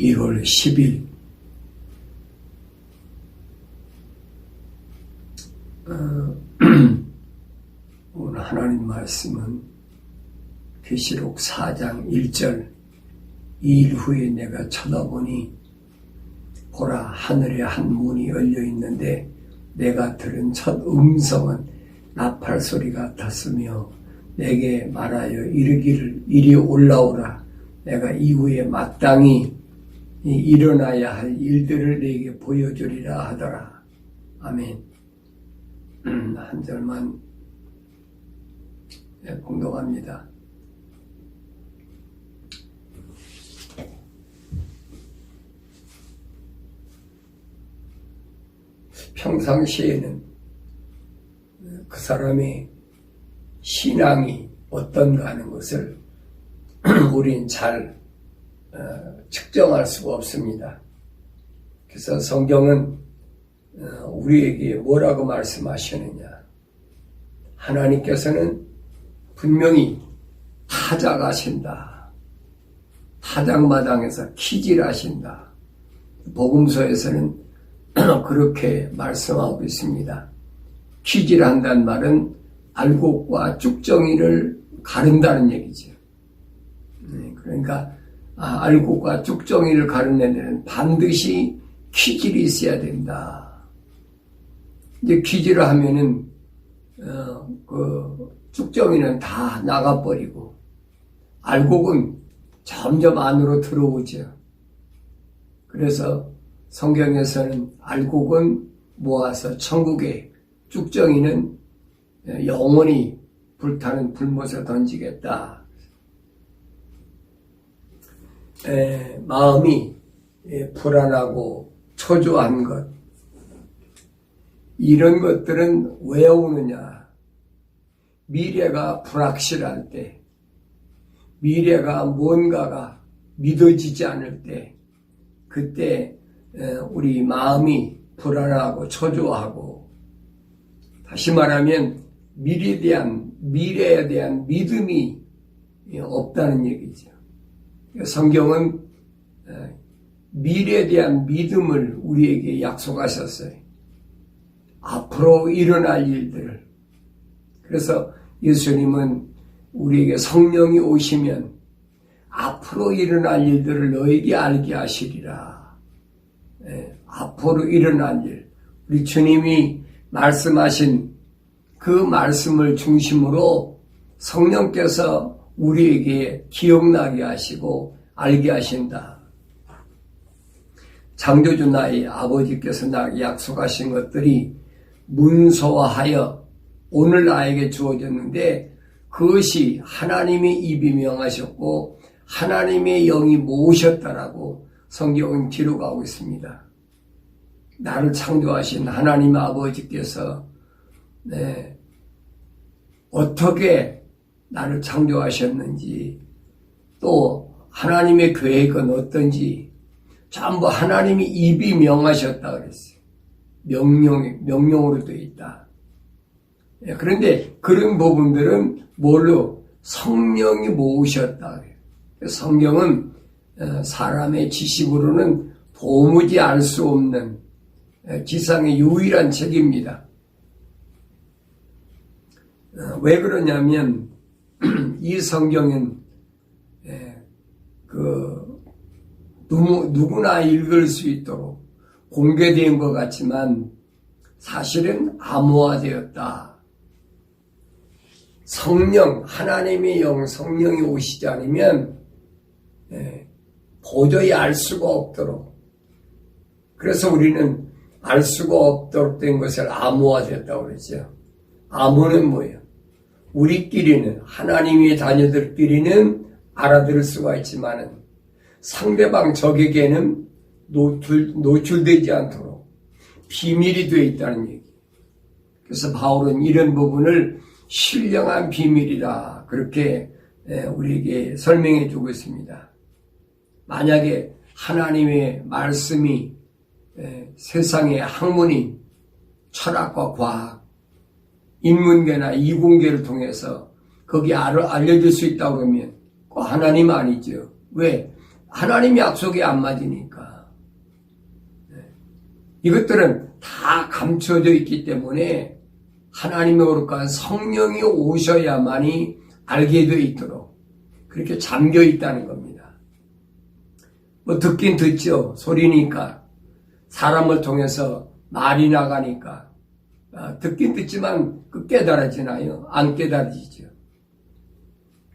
1월 10일 오늘 하나님 말씀은 계시록 4장 1절 2일 후에 내가 쳐다보니 보라 하늘에 한 문이 열려 있는데 내가 들은 첫 음성은 나팔 소리 같았으며 내게 말하여 이르기를 이리 올라오라 내가 이후에 마땅히 일어나야 할 일들을 내게 보여주리라 하더라. 아멘. 한 절만 공독합니다. 평상시에는 그 사람의 신앙이 어떤가 하는 것을 우린 잘 측정할 수가 없습니다. 그래서 성경은 우리에게 뭐라고 말씀하시느냐. 하나님께서는 분명히 타작하신다. 타작마당에서 키질하신다. 복음서에서는 그렇게 말씀하고 있습니다. 키질한다는 말은 알곡과 쭉정이를 가른다는 얘기죠. 그러니까 알곡과 쭉정이를 가르는 데는 반드시 키질이 있어야 된다. 이제 키질을 하면은 그 쭉정이는 다 나가버리고 알곡은 점점 안으로 들어오죠. 그래서 성경에서는 알곡은 모아서 천국에, 쭉정이는 영원히 불타는 불못에 던지겠다. 마음이 불안하고 초조한 것, 이런 것들은 왜 오느냐. 미래가 불확실할 때, 미래가 뭔가가 믿어지지 않을 때, 그때 우리 마음이 불안하고 초조하고, 다시 말하면 미래에 대한 믿음이 없다는 얘기죠. 성경은 미래에 대한 믿음을 우리에게 약속하셨어요. 앞으로 일어날 일들을. 그래서 예수님은 우리에게 성령이 오시면 앞으로 일어날 일들을 너에게 알게 하시리라. 앞으로 일어날 일. 우리 주님이 말씀하신 그 말씀을 중심으로 성령께서 우리에게 기억나게 하시고 알게 하신다. 창조주 나의 아버지께서 나에게 약속하신 것들이 문서화하여 오늘 나에게 주어졌는데 그것이 하나님의 입이 명하셨고 하나님의 영이 모으셨다라고 성경은 기록하고 있습니다. 나를 창조하신 하나님 아버지께서 어떻게 나를 창조하셨는지 또 하나님의 계획은 어떤지 전부 하나님이 입이 명하셨다 그랬어요. 명령으로 되어 있다. 그런데 그런 부분들은 뭘로? 성령이 모으셨다. 성경은 사람의 지식으로는 도무지 알 수 없는 지상의 유일한 책입니다. 왜 그러냐면 이 성경은 누구나 읽을 수 있도록 공개된 것 같지만 사실은 암호화되었다. 성령, 하나님의 영, 성령이 오시지 않으면 도저히 알 수가 없도록. 그래서 우리는 알 수가 없도록 된 것을 암호화되었다고 그랬죠. 암호는 뭐예요? 우리끼리는, 하나님의 자녀들끼리는 알아들을 수가 있지만은 상대방 적에게는 노출되지 않도록 비밀이 되어 있다는 얘기. 그래서 바울은 이런 부분을 신령한 비밀이라 그렇게 우리에게 설명해 주고 있습니다. 만약에 하나님의 말씀이 세상의 학문인 철학과 과학, 인문계나 이공계를 통해서 거기 알려줄 수 있다고 그러면 하나님 아니죠. 왜? 하나님 약속이 안 맞으니까. 이것들은 다 감춰져 있기 때문에 하나님의 거룩한 성령이 오셔야만이 알게 되어 있도록 그렇게 잠겨 있다는 겁니다. 뭐 듣긴 듣죠. 소리니까. 사람을 통해서 말이 나가니까. 듣긴 듣지만 깨달아지나요? 안 깨달아지죠.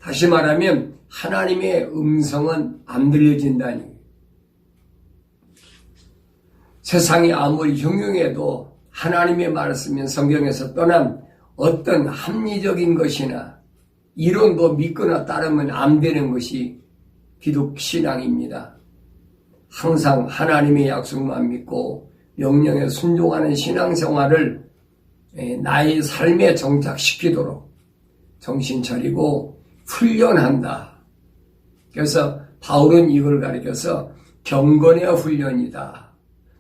다시 말하면 하나님의 음성은 안 들려진다니. 세상이 아무리 흉흉해도 하나님의 말씀인 성경에서 떠난 어떤 합리적인 것이나 이론도 믿거나 따르면 안 되는 것이 기독 신앙입니다. 항상 하나님의 약속만 믿고 명령에 순종하는 신앙생활을 나의 삶에 정착시키도록 정신 차리고 훈련한다. 그래서 바울은 이걸 가리켜서 경건의 훈련이다.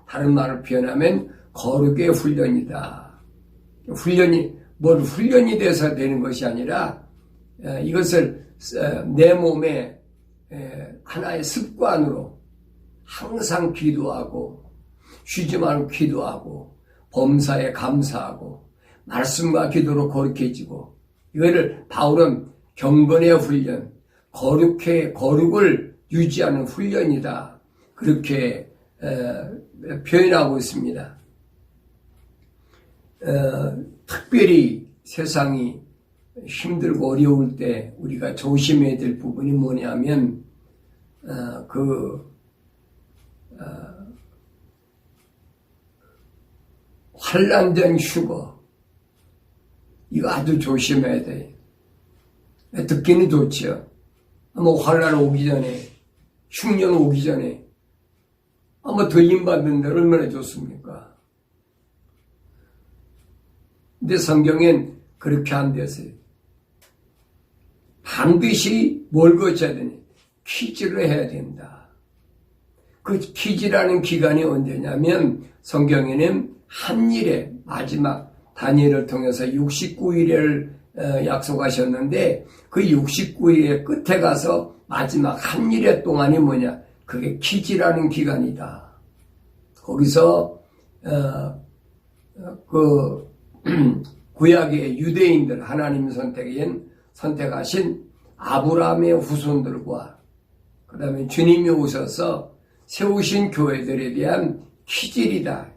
다른 말을 표현하면 거룩의 훈련이다. 훈련이 돼서 되는 것이 아니라 이것을 내 몸에 하나의 습관으로 항상 기도하고 쉬지 말고 기도하고 범사에 감사하고 말씀과 기도로 거룩해지고 이거를 바울은 경건의 훈련, 거룩을 유지하는 훈련이다. 그렇게 표현하고 있습니다. 특별히 세상이 힘들고 어려울 때 우리가 조심해야 될 부분이 뭐냐면 환난된 휴거 이거 아주 조심해야 돼. 듣기는 좋죠. 환난 오기 전에 흉년 오기 전에 들림받는데 얼마나 좋습니까? 근데 성경엔 그렇게 안 됐어요. 반드시 뭘 거쳐야 되니? 퀴즈를 해야 된다. 그 퀴즈라는 기간이 언제냐면 성경에는 한 일에 마지막 다니엘을 통해서 69일을 약속하셨는데 그 69일의 끝에 가서 마지막 한 일의 동안이 뭐냐? 그게 퀴즈라는 기간이다. 거기서 구약의 유대인들 하나님 선택하신 아브라함의 후손들과 그 다음에 주님이 오셔서 세우신 교회들에 대한 퀴즈이다.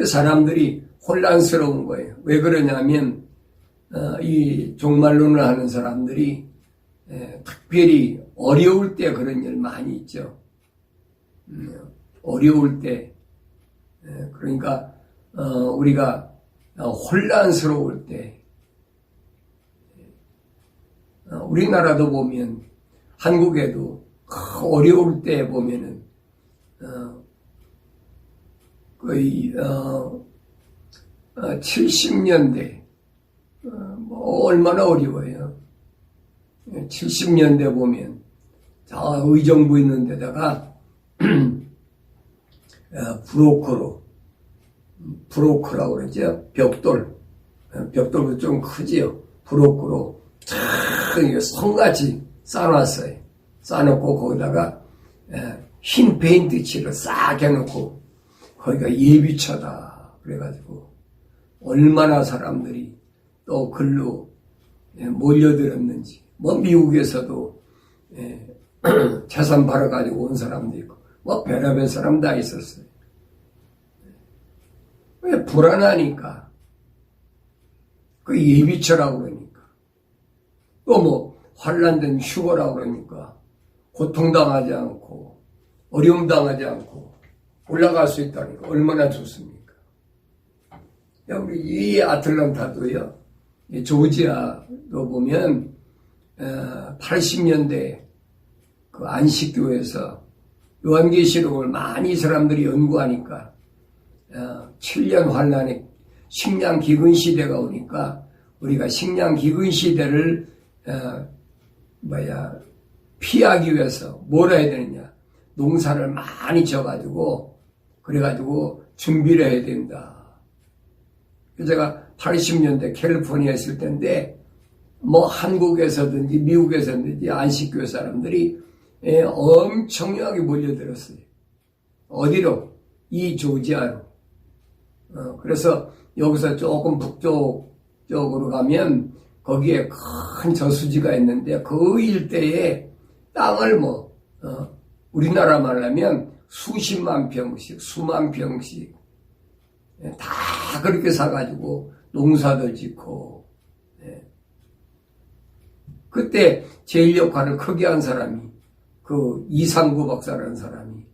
사람들이 혼란스러운 거예요. 왜 그러냐면 이 종말론을 하는 사람들이 특별히 어려울 때 그런 일 많이 있죠. 어려울 때 그러니까 우리가 혼란스러울 때 우리나라도 보면 한국에도 어려울 때 보면은 거의 70년대 얼마나 어려워요. 70년대 보면 다 의정부 있는 데다가 브로커라고 그러죠. 벽돌도 좀 크지요. 브로커로 성같이 쌓아놨어요. 쌓아놓고 거기다가 흰 페인트 칠을 싹 해놓고 거기가 예비처다. 그래가지고 얼마나 사람들이 또 글로 몰려들었는지 미국에서도 재산 팔아가지고 온 사람도 있고 별의별 사람 다 있었어요. 왜? 불안하니까. 그 예비처라고 그러니까. 또 환난된 휴거라고 그러니까 고통당하지 않고 어려움당하지 않고 올라갈 수 있다니까 얼마나 좋습니까? 우리 이 아틀란타도요, 조지아도 보면 80년대 그 안식교에서 요한계시록을 많이 사람들이 연구하니까 7년 환란의 식량 기근 시대가 오니까 우리가 식량 기근 시대를 피하기 위해서 뭘 해야 되느냐? 농사를 많이 져가지고 그래가지고 준비를 해야 된다. 제가 80년대 캘리포니아에 있을 때인데 뭐 한국에서든지 미국에서든지 안식교회 사람들이 엄청나게 몰려들었어요. 어디로? 이 조지아로. 그래서 여기서 조금 북쪽으로 가면 거기에 큰 저수지가 있는데 그 일대에 땅을 우리나라 말하면 수십만 평씩, 수만 평씩 다 그렇게 사가지고 농사도 짓고, 그때 제일 역할을 크게 한 사람이 그 이상구 박사라는 사람이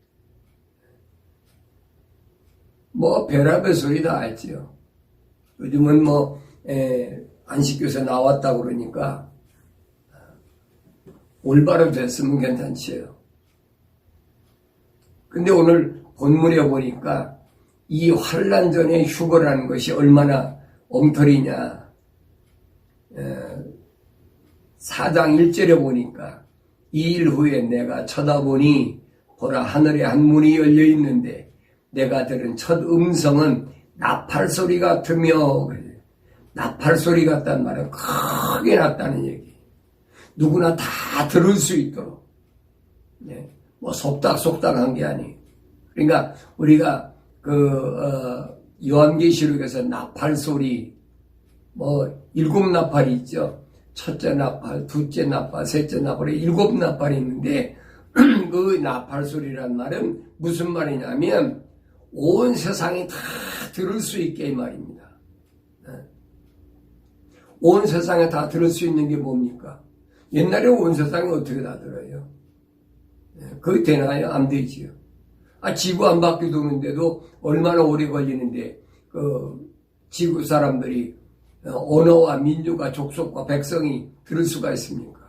별의별 소리 다 했지요. 요즘은 안식교에서 나왔다 그러니까 올바로 됐으면 괜찮지요. 근데 오늘 본문에 보니까 이 환난 전에 휴거라는 것이 얼마나 엉터리냐. 4장 1절에 보니까 이 일 후에 내가 쳐다보니 보라 하늘에 한 문이 열려 있는데 내가 들은 첫 음성은 나팔 소리 같으며, 나팔 소리 같다는 말은 크게 났다는 얘기. 누구나 다 들을 수 있도록. 속닥속닥 한 게 아니. 그러니까 우리가 요한계시록에서 나팔 소리, 7나팔이 있죠. 첫째 나팔, 둘째 나팔, 셋째 나팔에 7나팔이 있는데, 그 나팔 소리란 말은 무슨 말이냐면, 온 세상이 다 들을 수 있게 이 말입니다. 온 세상에 다 들을 수 있는 게 뭡니까? 옛날에 온 세상이 어떻게 다 들어요? 그게 되나요? 안 되지요. 지구 한 바퀴 도는데도 얼마나 오래 걸리는데, 지구 사람들이, 언어와 민족과 족속과 백성이 들을 수가 있습니까?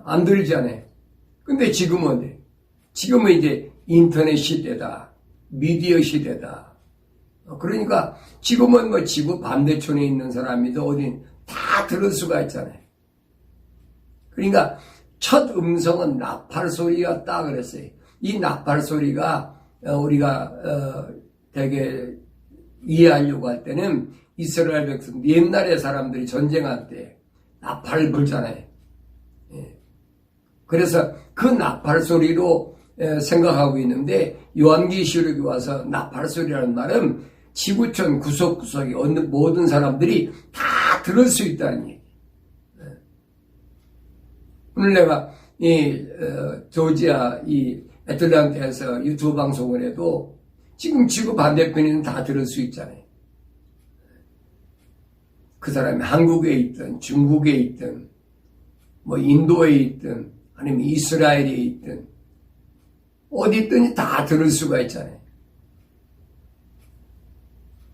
안 들잖아요. 근데 지금은 이제 인터넷 시대다. 미디어 시대다. 그러니까 지금은 지구 반대촌에 있는 사람이도 어딘 다 들을 수가 있잖아요. 그러니까 첫 음성은 나팔 소리였다 그랬어요. 이 나팔 소리가 우리가 되게 이해하려고 할 때는 이스라엘 백성, 옛날의 사람들이 전쟁할 때 나팔을 불잖아요. 그래서 그 나팔 소리로 생각하고 있는데 요한계시록에 와서 나팔 소리라는 말은 지구촌 구석구석에 어느 모든 사람들이 다 들을 수 있다는 얘기. 오늘 내가 조지아 애틀랜타에서 유튜브 방송을 해도 지금 지구 반대편에는 다 들을 수 있잖아요. 그 사람이 한국에 있든 중국에 있든 인도에 있든 아니면 이스라엘에 있든 어디 있든지 다 들을 수가 있잖아요.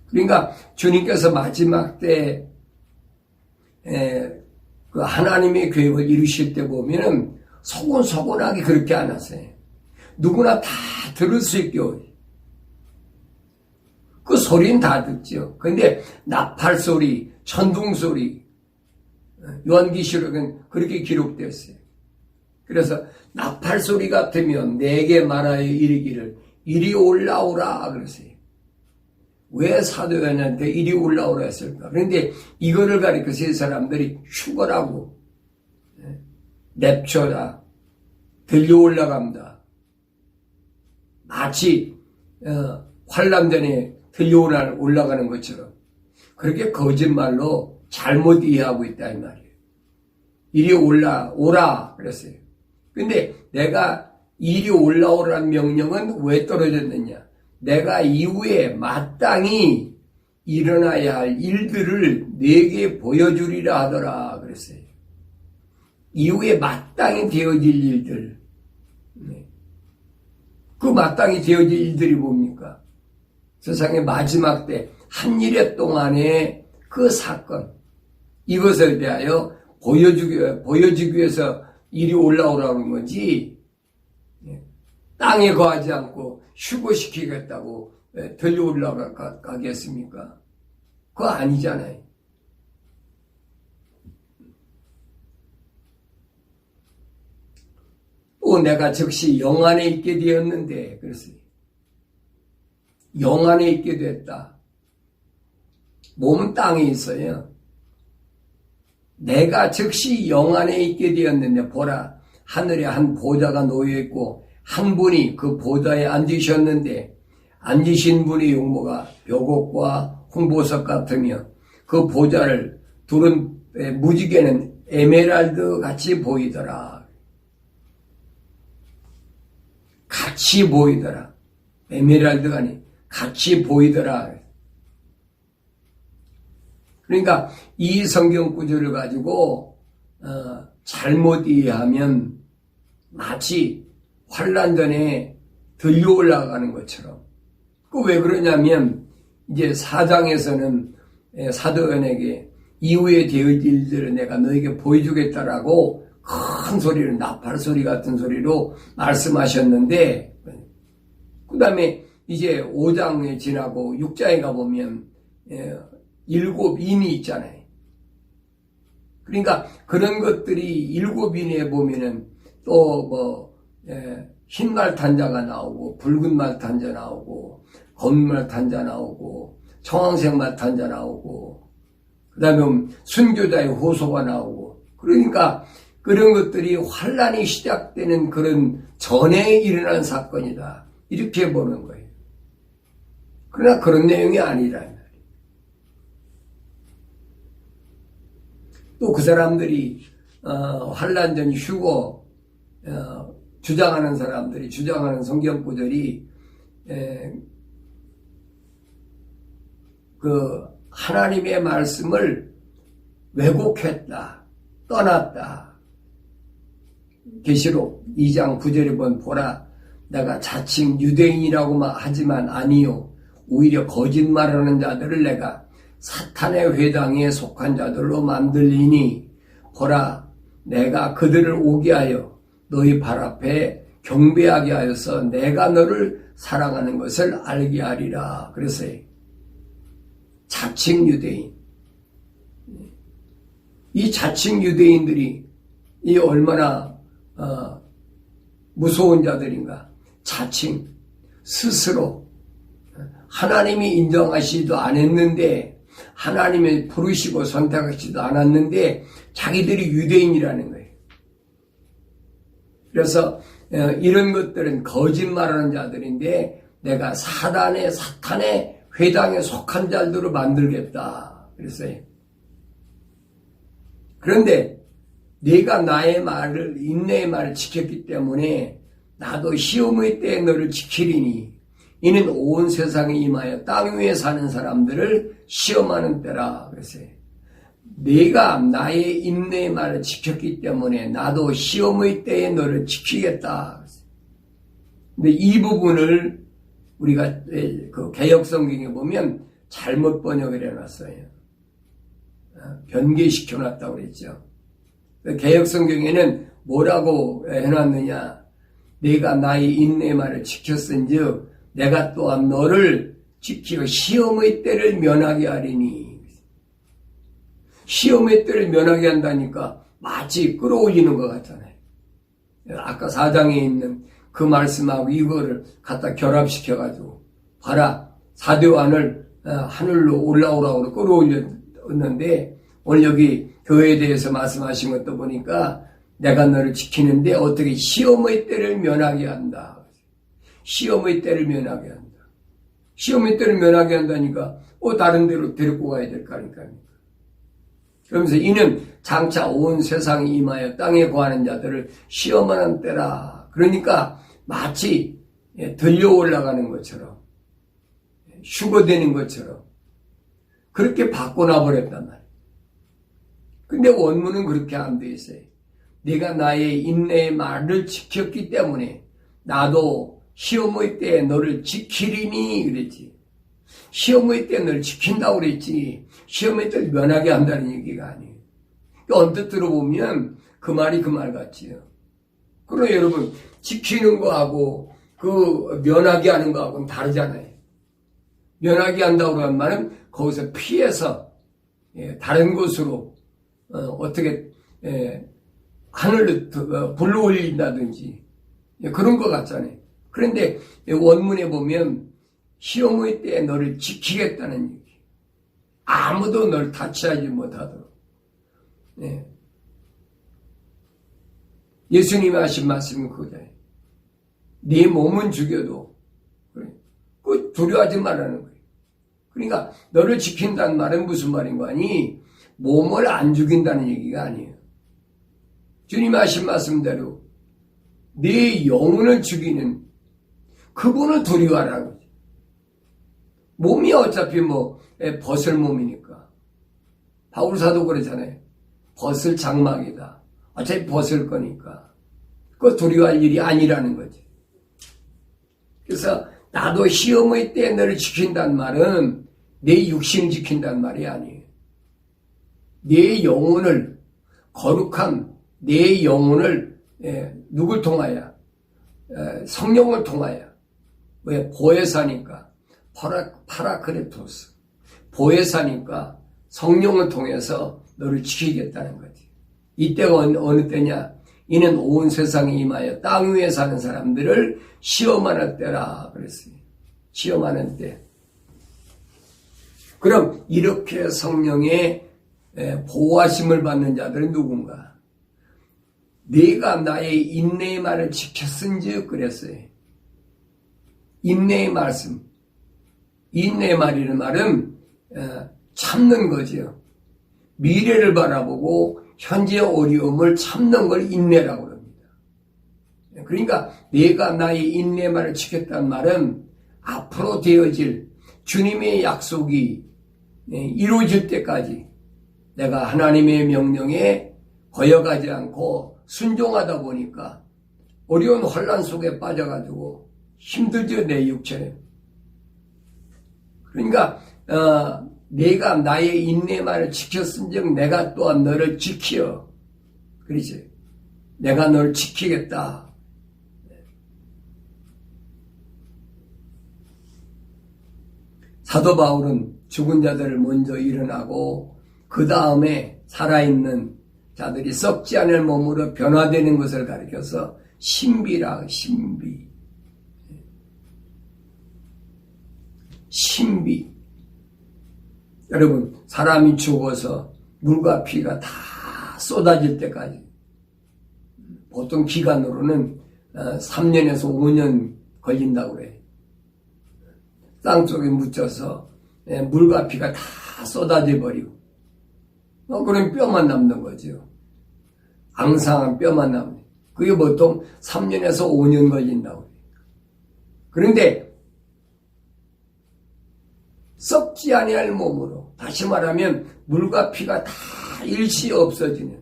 그러니까 주님께서 마지막 때 그 하나님의 계획을 이루실 때 보면은 소곤소곤하게 그렇게 안 하세요. 누구나 다 들을 수 있게 그 소리는 다 듣죠. 근데 나팔 소리, 천둥 소리, 요한계시록은 그렇게 기록되었어요. 그래서 나팔 소리 같으면 내게 말하여 이르기를 이리 올라오라 그러세요. 왜 사도 요한한테 이리 올라오라 했을까? 그런데 이거를 가리켜서 사람들이 휴거라고, 랩처다, 들려 올라간다. 마치 환난 전에 들려 올라가는 것처럼 그렇게 거짓말로 잘못 이해하고 있다 이 말이에요. 이리 오라 그랬어요. 근데 내가 이리 올라오라는 명령은 왜 떨어졌느냐? 내가 이후에 마땅히 일어나야 할 일들을 내게 보여주리라 하더라 그랬어요. 이후에 마땅히 되어질 일들. 그 마땅히 되어질 일들이 뭡니까? 세상의 마지막 때 한일의 동안의 그 사건, 이것에 대하여 보여주기 위해서 이리 올라오라는 거지, 땅에 거하지 않고 휴거시키겠다고 들려 올라가겠습니까? 그거 아니잖아요. 또 내가 즉시 영 안에 있게 되었는데, 그랬어요. 영 안에 있게 됐다. 몸은 땅에 있어요. 내가 즉시 영 안에 있게 되었는데 보라 하늘에 한 보좌가 놓여 있고 한 분이 그 보좌에 앉으셨는데 앉으신 분의 용모가 벽옥과 홍보석 같으며 그 보좌를 두른 무지개는 에메랄드 같이 보이더라. 같이 보이더라. 에메랄드가 아니 같이 보이더라. 그러니까 이 성경 구절을 가지고 잘못 이해하면 마치 환난 전에 들려 올라가는 것처럼. 그 왜 그러냐면 이제 4장에서는 사도 요한에게 이후에 되어질 일들을 내가 너에게 보여주겠다라고 큰 소리를 나팔 소리 같은 소리로 말씀하셨는데 그 다음에 이제 5장에 지나고 6장에 가보면 7인이 있잖아요. 그러니까 그런 것들이 7인에 보면은 또 흰 말탄자가 나오고 붉은 말탄자 나오고 검은 말탄자 나오고 청황색 말탄자 나오고 그 다음에 순교자의 호소가 나오고 그러니까 그런 것들이 환란이 시작되는 그런 전에 일어난 사건이다. 이렇게 보는 거예요. 그러나 그런 내용이 아니라 또 그 사람들이 환란 전 휴거 주장하는 사람들이 주장하는 성경 구절이 그 하나님의 말씀을 왜곡했다, 떠났다. 계시록 2장 9절에 보면 보라 내가 자칭 유대인이라고만 하지만 아니요 오히려 거짓말하는 자들을 내가 사탄의 회당에 속한 자들로 만들리니 보라 내가 그들을 오게 하여 너희 발 앞에 경배하게 하여서 내가 너를 사랑하는 것을 알게 하리라. 그랬어요. 자칭 유대인. 이 자칭 유대인들이 이 얼마나 무서운 자들인가. 자칭 스스로 하나님이 인정하시지도 않았는데 하나님이 부르시고 선택하시지도 않았는데 자기들이 유대인이라는 거예요. 그래서 이런 것들은 거짓말하는 자들인데 내가 사탄의 회당에 속한 자들로 만들겠다 그랬어요. 그런데 네가 나의 말을 인내의 말을 지켰기 때문에 나도 시험의 때에 너를 지키리니 이는 온 세상에 임하여 땅 위에 사는 사람들을 시험하는 때라 그랬어요. 네가 나의 인내의 말을 지켰기 때문에 나도 시험의 때에 너를 지키겠다. 근데 이 부분을 우리가 그 개역성경에 보면 잘못 번역을 해놨어요. 변개시켜놨다고 그랬죠. 개역성경에는 뭐라고 해놨느냐. 네가 나의 인내의 말을 지켰은즉 내가 또한 너를 지키고 시험의 때를 면하게 하리니. 시험의 때를 면하게 한다니까 마치 끌어올리는 것 같잖아요. 아까 4장에 있는 그 말씀하고 이거를 갖다 결합시켜가지고 봐라 사도요한을 하늘로 올라오라고 끌어올렸는데 오늘 여기 교회에 대해서 말씀하신 것도 보니까 내가 너를 지키는데 어떻게 시험의 때를 면하게 한다. 시험의 때를 면하게 한다. 시험의 때를 면하게 한다니까 다른 데로 데리고 가야 될 거 아닙니까? 그러면서 이는 장차 온 세상에 임하여 땅에 거하는 자들을 시험하는 때라. 그러니까 마치 들려 올라가는 것처럼 휴거되는 것처럼 그렇게 바꿔놔버렸단 말이에요. 근데 원문은 그렇게 안 돼 있어요. 네가 나의 인내의 말을 지켰기 때문에 나도 시험의 때에 너를 지키리니 그랬지. 시험의 때 너를 지킨다고 그랬지. 시험의 때를 면하게 한다는 얘기가 아니에요. 언뜻 들어보면 그 말이 그 말 같지요. 그러나 여러분 지키는 거하고 그 면하게 하는 거하고는 다르잖아요. 면하게 한다고 하는 말은 거기서 피해서 다른 곳으로 어떻게 하늘로 불러 올린다든지 그런 것 같잖아요. 그런데 원문에 보면 시험의 때에 너를 지키겠다는 얘기. 아무도 널 타치하지 못하도록 네. 예수님이 하신 말씀은 그거잖아요. 네 몸은 죽여도 그 두려워하지 말라는 거예요. 그러니까 너를 지킨다는 말은 무슨 말인 거 아니? 몸을 안 죽인다는 얘기가 아니에요. 주님이 하신 말씀대로 네 영혼을 죽이는 그분을 두려워하라는 거죠. 몸이 어차피 벗을 몸이니까. 바울 사도 그러잖아요. 벗을 장막이다. 어차피 벗을 거니까. 그거 두려워할 일이 아니라는 거지. 그래서 나도 시험의 때에 너를 지킨다는 말은 내 육신을 지킨다는 말이 아니에요. 내 영혼을, 거룩한 내 영혼을 누굴 통하여? 성령을 통하여. 왜? 보혜사니까. 파라크레토스. 보혜사니까 성령을 통해서 너를 지키겠다는 거지. 이때가 어느 때냐? 이는 온 세상에 임하여 땅 위에 사는 사람들을 시험하는 때라 그랬어요. 시험하는 때. 그럼 이렇게 성령의 보호하심을 받는 자들은 누군가? 네가 나의 인내의 말을 지켰은즉 그랬어요. 인내의 말씀. 인내의 말이라는 말은 참는 거지요. 미래를 바라보고 현재의 어려움을 참는 걸 인내라고 합니다. 그러니까 내가 나의 인내의 말을 지켰다는 말은 앞으로 되어질 주님의 약속이 이루어질 때까지 내가 하나님의 명령에 거역하지 않고 순종하다 보니까 어려운 혼란 속에 빠져가지고 힘들죠, 내 육체는. 그러니까 내가 나의 인내의 말을 지켰은즉 내가 또한 너를 지켜. 그렇지? 내가 너를 지키겠다. 사도 바울은 죽은 자들을 먼저 일어나고 그 다음에 살아있는 자들이 썩지 않을 몸으로 변화되는 것을 가리켜서 신비라, 신비. 신비. 여러분, 사람이 죽어서 물과 피가 다 쏟아질 때까지 보통 기간으로는 3년에서 5년 걸린다고 그래요. 땅속에 묻혀서 물과 피가 다 쏟아져 버리고 그럼 뼈만 남는 거죠. 앙상한 뼈만 남는. 그게 보통 3년에서 5년 걸린다고 그래요. 그런데 썩지 아니할 몸으로, 다시 말하면 물과 피가 다 일시 없어지는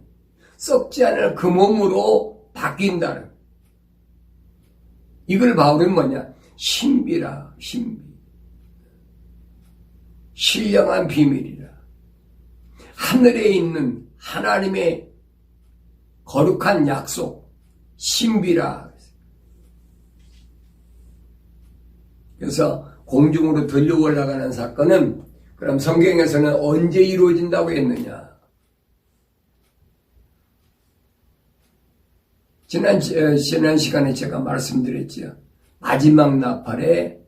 썩지 않을 그 몸으로 바뀐다는, 이걸 바울은 뭐냐? 신비라, 신비. 신령한 비밀이라. 하늘에 있는 하나님의 거룩한 약속, 신비라. 그래서 공중으로 들려 올라가는 사건은 그럼 성경에서는 언제 이루어진다고 했느냐? 지난 시간에 제가 말씀드렸죠. 마지막 나팔에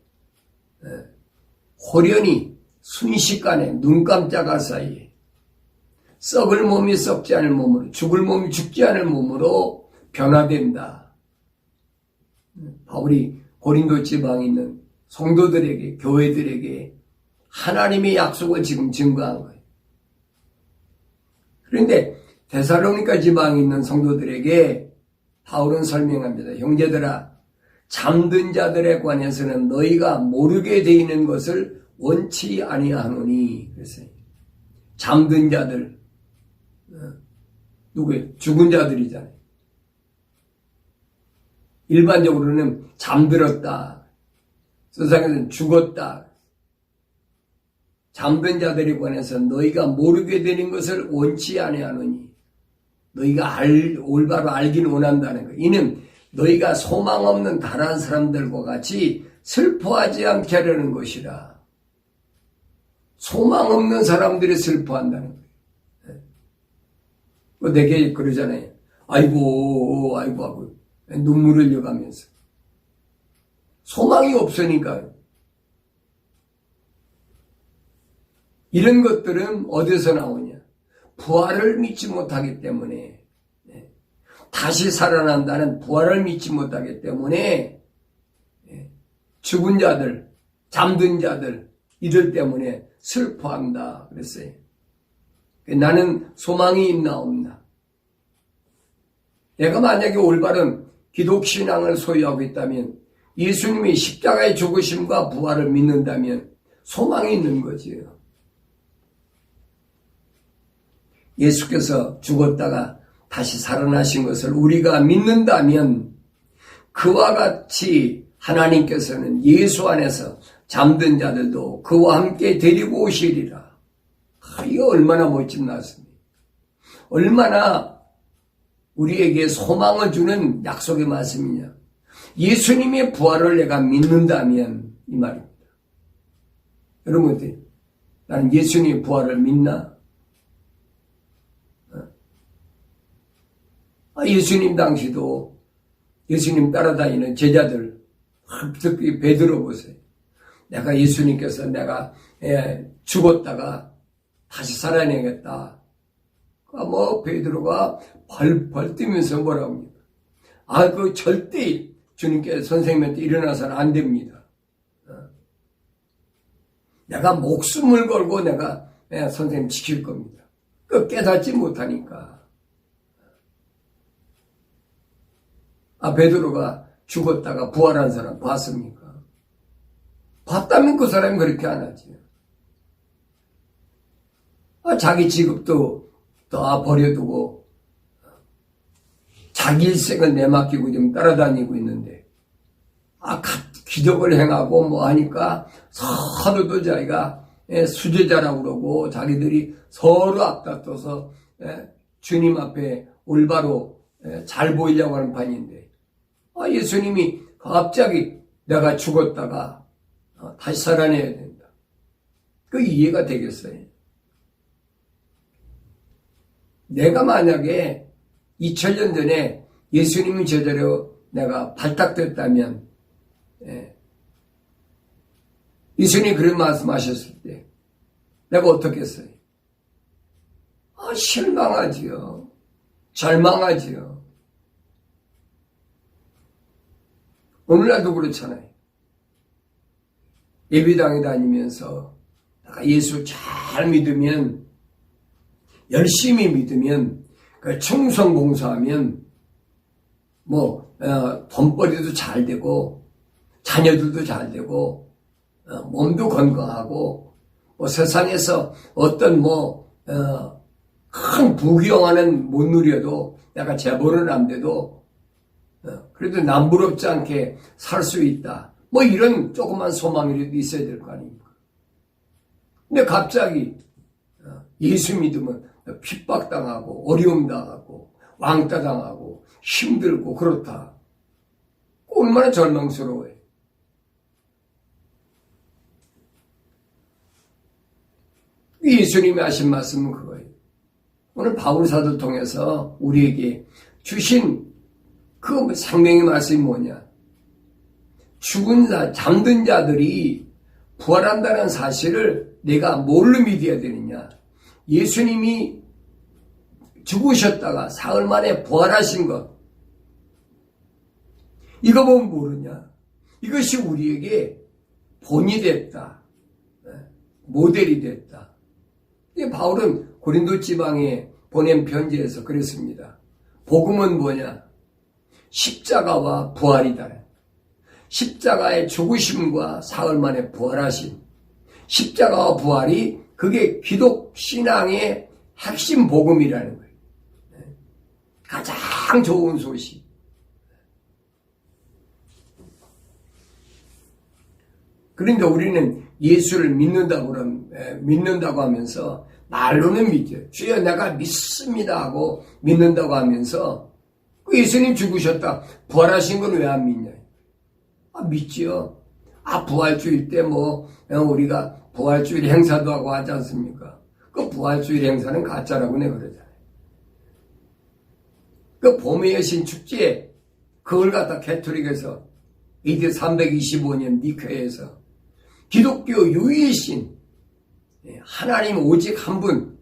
호련히 순식간에 눈 깜짝할 사이에 썩을 몸이 썩지 않을 몸으로, 죽을 몸이 죽지 않을 몸으로 변화된다. 바울이 고린도 지방에 있는 성도들에게, 교회들에게 하나님의 약속을 지금 증거한 거예요. 그런데 데살로니가 지방에 있는 성도들에게 바울은 설명합니다. 형제들아, 잠든 자들에 관해서는 너희가 모르게 되어 있는 것을 원치 아니하노니. 그랬어요. 잠든 자들, 누구예요? 죽은 자들이잖아요. 일반적으로는 잠들었다. 세상에서는 죽었다. 잠든 자들에 관해서 너희가 모르게 되는 것을 원치 아니하노니. 너희가 올바로 알긴 원한다는 거예요. 이는 너희가 소망 없는 다른 사람들과 같이 슬퍼하지 않게 하려는 것이라. 소망 없는 사람들이 슬퍼한다는 거예요. 내게 그러잖아요. 아이고 하고 눈물을 흘려가면서. 소망이 없으니까요. 이런 것들은 어디서 나오냐? 부활을 믿지 못하기 때문에, 다시 살아난다는 부활을 믿지 못하기 때문에 죽은 자들, 잠든 자들 이들 때문에 슬퍼한다 그랬어요. 나는 소망이 있나 없나? 내가 만약에 올바른 기독신앙을 소유하고 있다면, 예수님이 십자가의 죽으심과 부활을 믿는다면 소망이 있는 거지요. 예수께서 죽었다가 다시 살아나신 것을 우리가 믿는다면, 그와 같이 하나님께서는 예수 안에서 잠든 자들도 그와 함께 데리고 오시리라. 이거 얼마나 멋진 말씀이에요. 얼마나 우리에게 소망을 주는 약속의 말씀이냐. 예수님의 부활을 내가 믿는다면 이 말입니다. 여러분 어때요? 나는 예수님의 부활을 믿나? 예수님 당시도 예수님 따라다니는 제자들, 특히 베드로 보세요. 내가 예수님께서 내가 죽었다가 다시 살아내겠다. 베드로가 벌벌 뛰면서 뭐라고 합니까? 그 절대 주님께 선생님한테 일어나서는 안 됩니다. 내가 목숨을 걸고 내가 선생님 지킬 겁니다. 깨닫지 못하니까. 베드로가 죽었다가 부활한 사람 봤습니까? 봤다면 그 사람이 그렇게 안 하지. 자기 직업도 다 버려두고 자기 일생을 내맡기고 지금 따라다니고 있는데, 기적을 행하고 하니까 서로도 자기가 수제자라고 그러고 자기들이 서로 앞다퉈서 주님 앞에 올바로 잘 보이려고 하는 판인데, 예수님이 갑자기 내가 죽었다가 다시 살아내야 된다. 그 이해가 되겠어요? 내가 만약에 2000년 전에 예수님의 제자로 내가 발탁됐다면, 예수님이 그런 말씀하셨을 때 내가 어떻게 했어요? 실망하지요. 절망하지요. 오늘날도 그렇잖아요. 예배당에 다니면서 내가 예수 잘 믿으면, 열심히 믿으면, 충성 봉사하면 돈벌이도 잘 되고 자녀들도 잘 되고 몸도 건강하고 세상에서 어떤 큰 부귀영화는 못 누려도 내가 재벌은 안 돼도 그래도 남부럽지 않게 살 수 있다. 이런 조그만 소망이라도 있어야 될 거 아닙니까? 근데 갑자기 예수 믿으면 핍박당하고 어려움당하고 왕따당하고 힘들고 그렇다. 얼마나 절망스러워요. 예수님이 하신 말씀은 그거예요. 오늘 바울사도 통해서 우리에게 주신 그 생명의 말씀이 뭐냐? 죽은 잠든 자들이 부활한다는 사실을 내가 뭘로 믿어야 되느냐? 예수님이 죽으셨다가 사흘 만에 부활하신 것, 이거 보면 모르냐? 이것이 우리에게 본이 됐다. 모델이 됐다. 바울은 고린도 지방에 보낸 편지에서 그랬습니다. 복음은 뭐냐? 십자가와 부활이다. 십자가의 죽으심과 사흘 만에 부활하심. 십자가와 부활이 그게 기독 신앙의 핵심 복음이라는 거예요. 가장 좋은 소식. 그러니까 우리는 예수를 믿는다고 하면서 말로는 믿죠. 주여 내가 믿습니다 하고 믿는다고 하면서 예수님 죽으셨다. 부활하신 건 왜 안 믿냐? 믿지요. 부활주일 때 우리가 부활주일 행사도 하고 하지 않습니까? 그 부활주일 행사는 가짜라고 내가 그러잖아요. 그 봄의 여신 축제, 그걸 갖다 캐톨릭에서 AD 325년 니케에서 기독교 유일신 하나님 오직 한 분,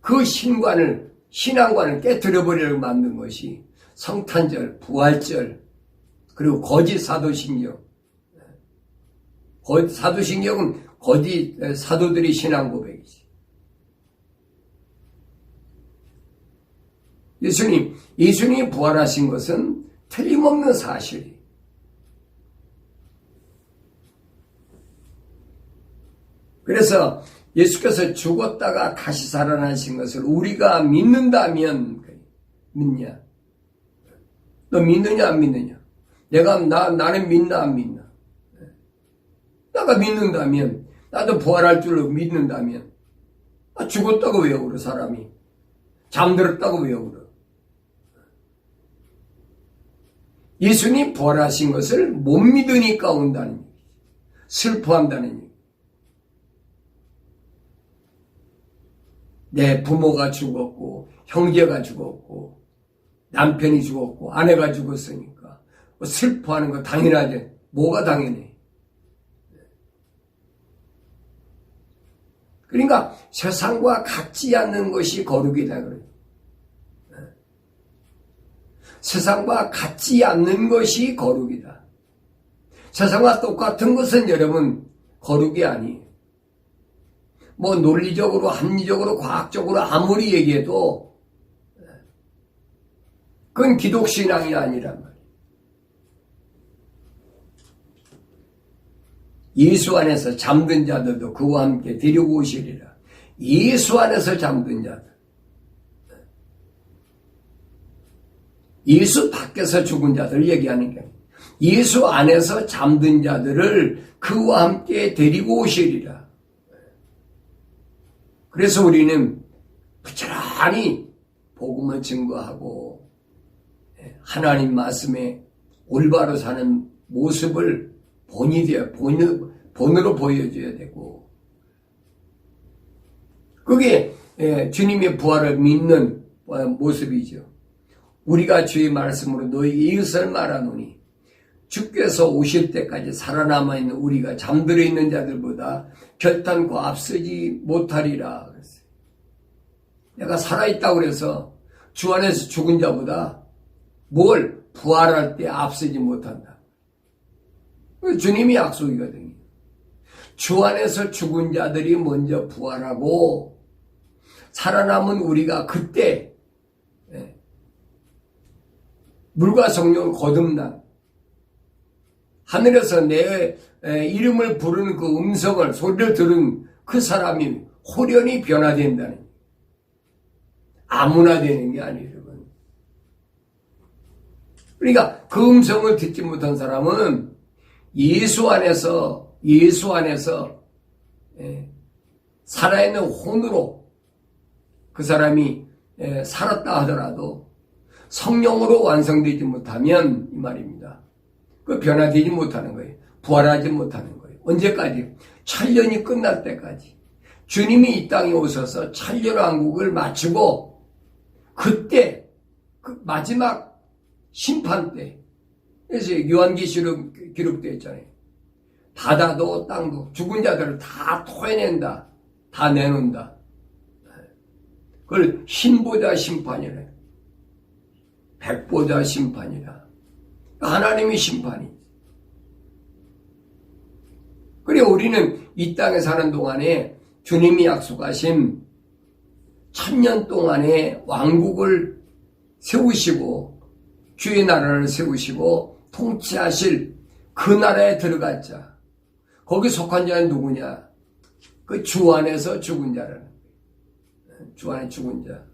그 신앙관을 깨뜨려버리려고 만든 것이 성탄절, 부활절, 그리고 거짓 사도신경. 사도신경은 거짓 사도들이 신앙 고백이지. 예수님이 부활하신 것은 틀림없는 사실이. 그래서 예수께서 죽었다가 다시 살아나신 것을 우리가 믿는다면, 믿냐? 너 믿느냐 안 믿느냐? 나는 믿나 안 믿나? 내가 믿는다면, 나도 부활할 줄로 믿는다면, 죽었다고 왜 울어, 사람이? 잠들었다고 왜 울어? 예수님 부활하신 것을 못 믿으니까 온다는 얘기지. 슬퍼한다는 얘기. 내 부모가 죽었고, 형제가 죽었고, 남편이 죽었고, 아내가 죽었으니까 슬퍼하는 거 당연하지. 뭐가 당연해? 그러니까 세상과 같지 않는 것이 거룩이다 그래요. 세상과 같지 않는 것이 거룩이다. 세상과 똑같은 것은 여러분 거룩이 아니에요. 뭐 논리적으로, 합리적으로, 과학적으로 아무리 얘기해도 그건 기독신앙이 아니란 말이에요. 예수 안에서 잠든 자들도 그와 함께 데리고 오시리라. 예수 안에서 잠든 자들. 예수 밖에서 죽은 자들을 얘기하는 게 아니에요. 예수 안에서 잠든 자들을 그와 함께 데리고 오시리라. 그래서 우리는 부지런히 복음을 증거하고 하나님 말씀에 올바로 사는 모습을 본으로 보여줘야 되고, 그게 주님의 부활을 믿는 모습이죠. 우리가 주의 말씀으로 너희 이웃을 말하노니 주께서 오실 때까지 살아남아 있는 우리가 잠들어 있는 자들보다 결단코 앞서지 못하리라 그랬어요. 내가 살아있다고 그래서 주 안에서 죽은 자보다 뭘 부활할 때 앞서지 못한다. 주님이 약속이거든요. 주 안에서 죽은 자들이 먼저 부활하고 살아남은 우리가 그때 물과 성령을 거듭난 하늘에서 내 이름을 부르는 그 음성을 소리를 들은 그 사람이 홀연히 변화된다는, 아무나 되는 게 아니에요, 여러분. 그러니까 그 음성을 듣지 못한 사람은 예수 안에서 살아있는 혼으로 그 사람이 살았다 하더라도 성령으로 완성되지 못하면 이 말입니다. 그 변화되지 못하는 거예요. 부활하지 못하는 거예요. 언제까지? 천년이 끝날 때까지. 주님이 이 땅에 오셔서 천년왕국을 마치고 그때 그 마지막 심판 때, 그래서 요한계시록 기록되어 있잖아요. 바다도 땅도 죽은 자들을 다 토해낸다. 다 내놓는다. 그걸 흰보자 심판이래. 백보자 심판이라. 하나님의 심판이. 그리고 우리는 이 땅에 사는 동안에 주님이 약속하신 1000년 동안의 왕국을 세우시고 주의 나라를 세우시고 통치하실 그 나라에 들어갈 자. 거기 속한 자는 누구냐? 그 주 안에서 죽은 자라는 거예요. 주 안에 죽은 자.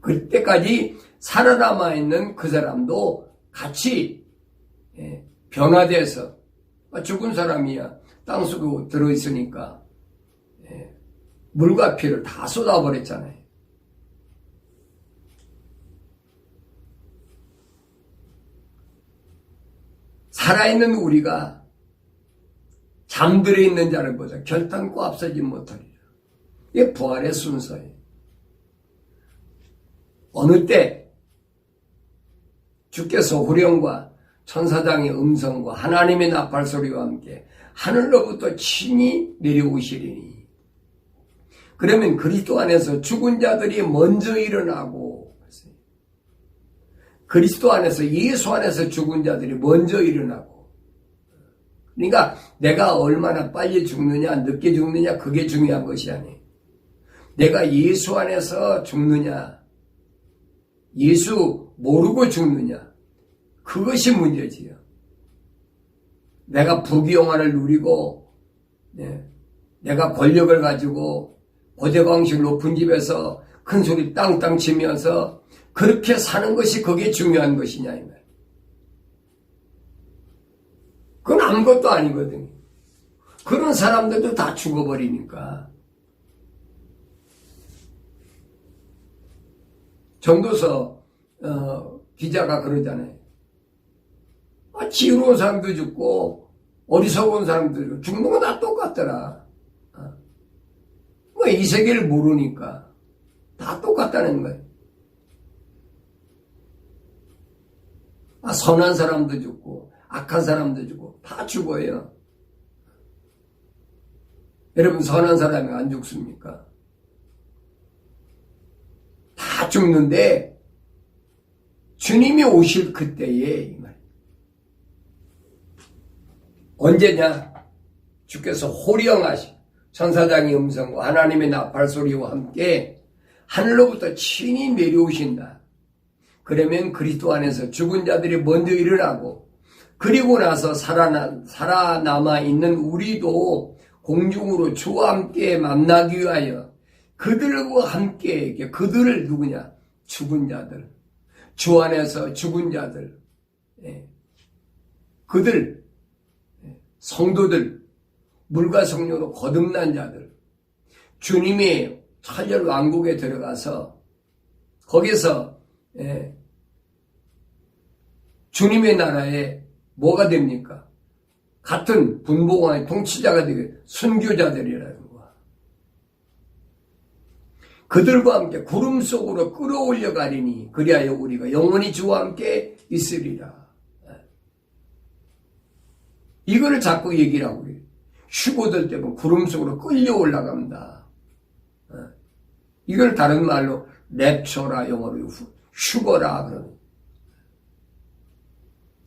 그때까지 살아남아 있는 그 사람도 같이 변화돼서, 죽은 사람이야 땅속에 들어있으니까 물과 피를 다 쏟아버렸잖아요. 살아있는 우리가 잠들어 있는 자를 보자 결단코 앞서지 못하리라. 이게 부활의 순서예요. 어느 때 주께서 후령과 천사장의 음성과 하나님의 나팔소리와 함께 하늘로부터 친히 내려오시리니 그러면 그리스도 안에서 죽은 자들이 먼저 일어나고, 그리스도 안에서, 예수 안에서 죽은 자들이 먼저 일어나고, 그러니까 내가 얼마나 빨리 죽느냐, 늦게 죽느냐, 그게 중요한 것이 아니에요. 내가 예수 안에서 죽느냐, 예수 모르고 죽느냐, 그것이 문제지요. 내가 부귀영화를 누리고, 내가 권력을 가지고 고대광식 높은 집에서 큰 소리 땅땅 치면서 그렇게 사는 것이 그게 중요한 것이냐 이 말. 그건 아무것도 아니거든요. 그런 사람들도 다 죽어버리니까. 전도서 기자가 그러잖아요. 지혜로운 사람도 죽고 어리석은 사람도 죽고 죽는 건 다 똑같더라. 뭐 이 세계를 모르니까 다 똑같다는 거예요. 선한 사람도 죽고 악한 사람도 죽고 다 죽어요. 여러분 선한 사람이 안 죽습니까? 다 죽는데 주님이 오실 그때에 이 말. 언제냐? 주께서 호령하시 천사장의 음성과 하나님의 나팔소리와 함께 하늘로부터 친히 내려오신다. 그러면 그리스도 안에서 죽은 자들이 먼저 일어나고 그리고 나서 살아남아 있는 우리도 공중으로 주와 함께 만나기 위하여 그들과 함께 그들을 누구냐? 죽은 자들. 주 안에서 죽은 자들. 그들 성도들, 물과 성령으로 거듭난 자들, 주님이 천년 왕국에 들어가서 거기서 주님의 나라에 뭐가 됩니까? 같은 분봉왕의 통치자가 되게 순교자들이라는 거야. 그들과 함께 구름 속으로 끌어올려 가리니 그리하여 우리가 영원히 주와 함께 있으리라. 이거를 자꾸 얘기를 하고 그래요. 휴거될 때 보면 구름 속으로 끌려 올라갑니다. 이걸 다른 말로 랩처라 영어로 휴거라 그러는.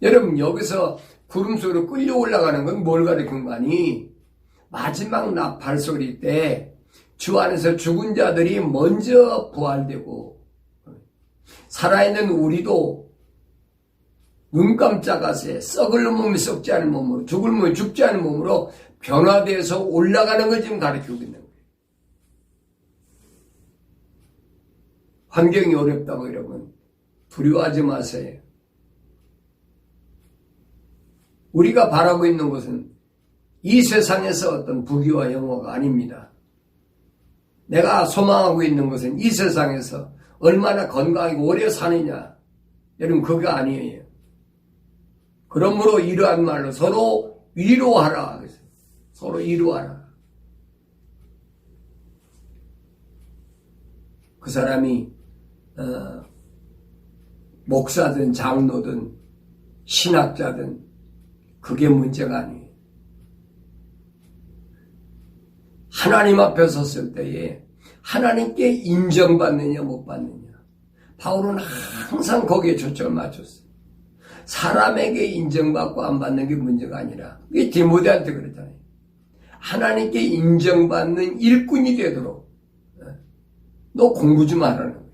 여러분 여기서 구름 속으로 끌려 올라가는 건 뭘 가리키는 거니? 마지막 나팔 소리 때 주 안에서 죽은 자들이 먼저 부활되고 살아있는 우리도 눈 깜짝하세 썩을 몸이 썩지 않은 몸으로 죽을 몸이 죽지 않은 몸으로 변화되어서 올라가는 걸 지금 가르치고 있는 거예요. 환경이 어렵다고 여러분 두려워하지 마세요. 우리가 바라고 있는 것은 이 세상에서 어떤 부귀와 영화가 아닙니다. 내가 소망하고 있는 것은 이 세상에서 얼마나 건강하게 오래 사느냐. 여러분 그거 아니에요. 그러므로 이러한 말로 서로 위로하라. 서로 위로하라. 그 사람이 목사든 장로든 신학자든 그게 문제가 아니에요. 하나님 앞에 섰을 때에 하나님께 인정받느냐 못 받느냐. 바울은 항상 거기에 초점을 맞췄어요. 사람에게 인정받고 안 받는 게 문제가 아니라 이게 디모데한테 그랬잖아요. 하나님께 인정받는 일꾼이 되도록 너 공부 좀 하라는 거예요.